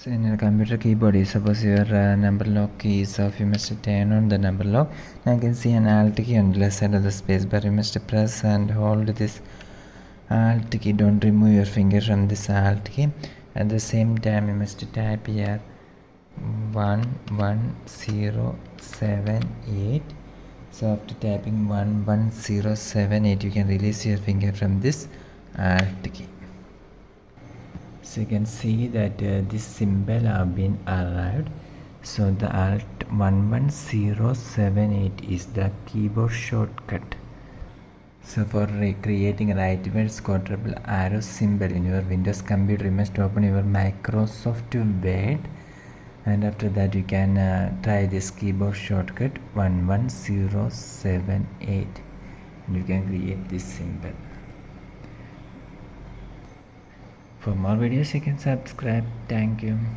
So in your computer keyboard, suppose your number lock key is off, you must turn on the number lock. Now you can see an alt key on the left side of the space bar. You must press and hold this alt key. Don't remove your finger from this alt key. At the same time, you must type here 11078. So after typing 11078, you can release your finger from this alt key. So you can see that this symbol have been arrived. So the alt 11078 is the keyboard shortcut. So for creating rightwards quadruple arrow symbol in your Windows computer, you must open your Microsoft Word, and after that you can try this keyboard shortcut 11078 and you can create this symbol. For more videos you can subscribe. Thank you.